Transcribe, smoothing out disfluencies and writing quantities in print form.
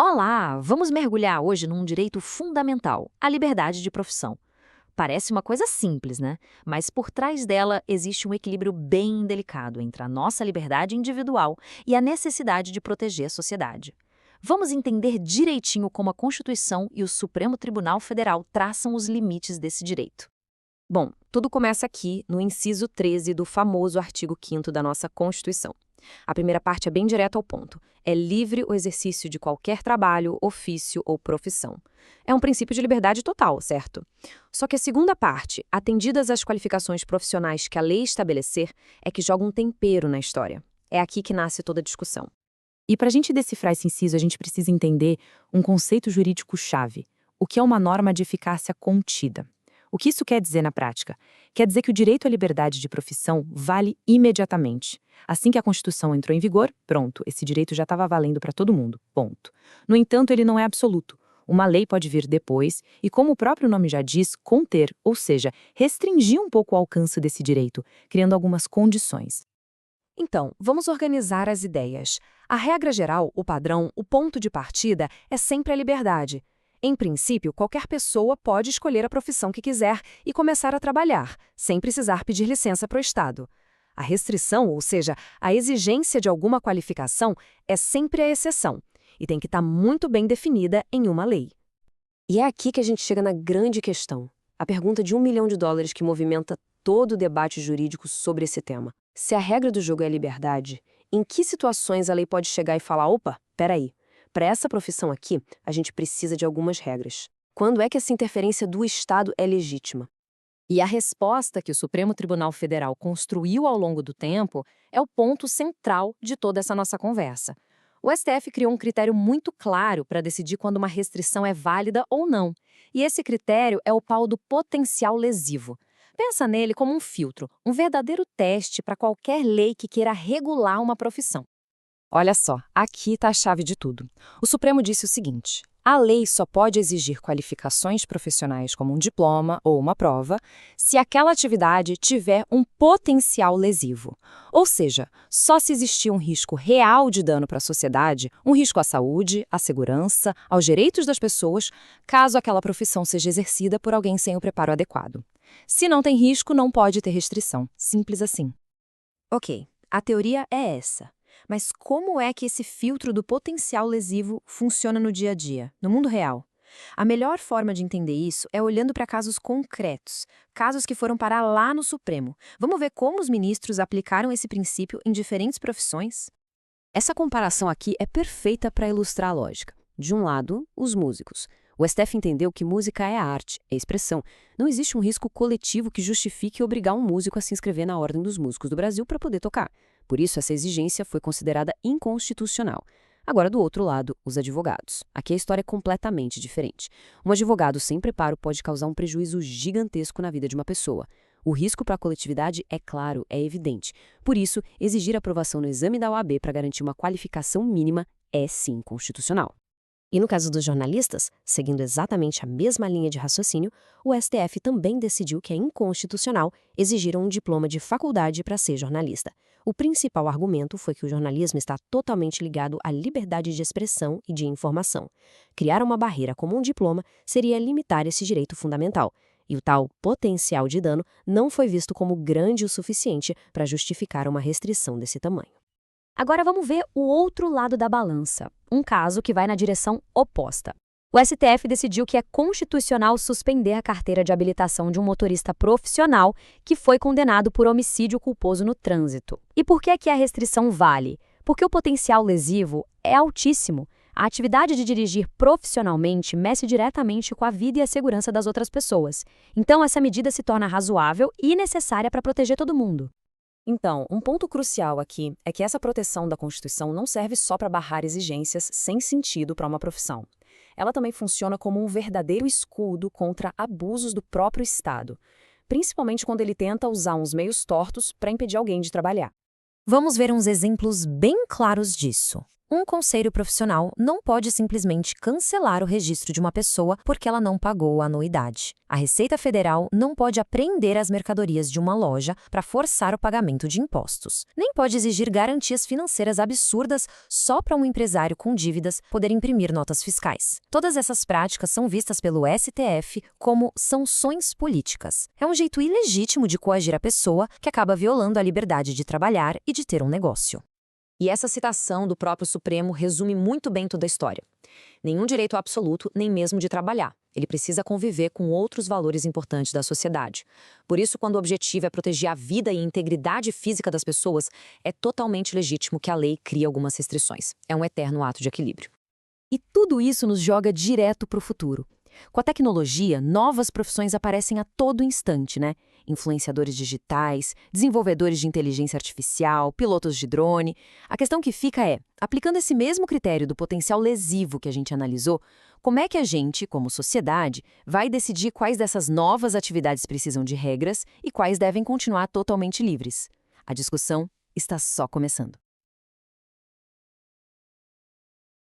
Olá, vamos mergulhar hoje num direito fundamental, a liberdade de profissão. Parece uma coisa simples, né? Mas por trás dela existe um equilíbrio bem delicado entre a nossa liberdade individual e a necessidade de proteger a sociedade. Vamos entender direitinho como a Constituição e o Supremo Tribunal Federal traçam os limites desse direito. Bom, tudo começa aqui, no inciso 13 do famoso artigo 5º da nossa Constituição. A primeira parte é bem direto ao ponto. É livre o exercício de qualquer trabalho, ofício ou profissão. É um princípio de liberdade total, certo? Só que a segunda parte, atendidas as qualificações profissionais que a lei estabelecer, é que joga um tempero na história. É aqui que nasce toda a discussão. E para a gente decifrar esse inciso, a gente precisa entender um conceito jurídico-chave, o que é uma norma de eficácia contida. O que isso quer dizer na prática? Quer dizer que o direito à liberdade de profissão vale imediatamente. Assim que a Constituição entrou em vigor, pronto, esse direito já estava valendo para todo mundo, ponto. No entanto, ele não é absoluto. Uma lei pode vir depois e, como o próprio nome já diz, conter, ou seja, restringir um pouco o alcance desse direito, criando algumas condições. Então, vamos organizar as ideias. A regra geral, o padrão, o ponto de partida é sempre a liberdade. Em princípio, qualquer pessoa pode escolher a profissão que quiser e começar a trabalhar, sem precisar pedir licença para o Estado. A restrição, ou seja, a exigência de alguma qualificação, é sempre a exceção e tem que estar muito bem definida em uma lei. E é aqui que a gente chega na grande questão, a pergunta de $1 milhão que movimenta todo o debate jurídico sobre esse tema. Se a regra do jogo é a liberdade, em que situações a lei pode chegar e falar, opa, peraí, para essa profissão aqui, a gente precisa de algumas regras. Quando é que essa interferência do Estado é legítima? E a resposta que o Supremo Tribunal Federal construiu ao longo do tempo é o ponto central de toda essa nossa conversa. O STF criou um critério muito claro para decidir quando uma restrição é válida ou não. E esse critério é o pau do potencial lesivo. Pensa nele como um filtro, um verdadeiro teste para qualquer lei que queira regular uma profissão. Olha só, aqui está a chave de tudo. O Supremo disse o seguinte: a lei só pode exigir qualificações profissionais como um diploma ou uma prova se aquela atividade tiver um potencial lesivo. Ou seja, só se existir um risco real de dano para a sociedade, um risco à saúde, à segurança, aos direitos das pessoas, caso aquela profissão seja exercida por alguém sem o preparo adequado. Se não tem risco, não pode ter restrição. Simples assim. Ok, a teoria é essa. Mas como é que esse filtro do potencial lesivo funciona no dia a dia, no mundo real? A melhor forma de entender isso é olhando para casos concretos, casos que foram parar lá no Supremo. Vamos ver como os ministros aplicaram esse princípio em diferentes profissões? Essa comparação aqui é perfeita para ilustrar a lógica. De um lado, os músicos. O STF entendeu que música é arte, é expressão. Não existe um risco coletivo que justifique obrigar um músico a se inscrever na Ordem dos Músicos do Brasil para poder tocar. Por isso, essa exigência foi considerada inconstitucional. Agora, do outro lado, os advogados. Aqui a história é completamente diferente. Um advogado sem preparo pode causar um prejuízo gigantesco na vida de uma pessoa. O risco para a coletividade é claro, é evidente. Por isso, exigir aprovação no exame da OAB para garantir uma qualificação mínima é sim constitucional. E no caso dos jornalistas, seguindo exatamente a mesma linha de raciocínio, o STF também decidiu que é inconstitucional exigir um diploma de faculdade para ser jornalista. O principal argumento foi que o jornalismo está totalmente ligado à liberdade de expressão e de informação. Criar uma barreira como um diploma seria limitar esse direito fundamental, e o tal potencial de dano não foi visto como grande o suficiente para justificar uma restrição desse tamanho. Agora vamos ver o outro lado da balança, um caso que vai na direção oposta. O STF decidiu que é constitucional suspender a carteira de habilitação de um motorista profissional que foi condenado por homicídio culposo no trânsito. E por que é que a restrição vale? Porque o potencial lesivo é altíssimo. A atividade de dirigir profissionalmente mexe diretamente com a vida e a segurança das outras pessoas. Então, essa medida se torna razoável e necessária para proteger todo mundo. Então, um ponto crucial aqui é que essa proteção da Constituição não serve só para barrar exigências sem sentido para uma profissão. Ela também funciona como um verdadeiro escudo contra abusos do próprio Estado, principalmente quando ele tenta usar uns meios tortos para impedir alguém de trabalhar. Vamos ver uns exemplos bem claros disso. Um conselho profissional não pode simplesmente cancelar o registro de uma pessoa porque ela não pagou a anuidade. A Receita Federal não pode apreender as mercadorias de uma loja para forçar o pagamento de impostos. Nem pode exigir garantias financeiras absurdas só para um empresário com dívidas poder imprimir notas fiscais. Todas essas práticas são vistas pelo STF como sanções políticas. É um jeito ilegítimo de coagir a pessoa que acaba violando a liberdade de trabalhar e de ter um negócio. E essa citação do próprio Supremo resume muito bem toda a história. Nenhum direito absoluto, nem mesmo de trabalhar. Ele precisa conviver com outros valores importantes da sociedade. Por isso, quando o objetivo é proteger a vida e a integridade física das pessoas, é totalmente legítimo que a lei crie algumas restrições. É um eterno ato de equilíbrio. E tudo isso nos joga direto para o futuro. Com a tecnologia, novas profissões aparecem a todo instante, né? Influenciadores digitais, desenvolvedores de inteligência artificial, pilotos de drone. A questão que fica é, aplicando esse mesmo critério do potencial lesivo que a gente analisou, como é que a gente, como sociedade, vai decidir quais dessas novas atividades precisam de regras e quais devem continuar totalmente livres? A discussão está só começando.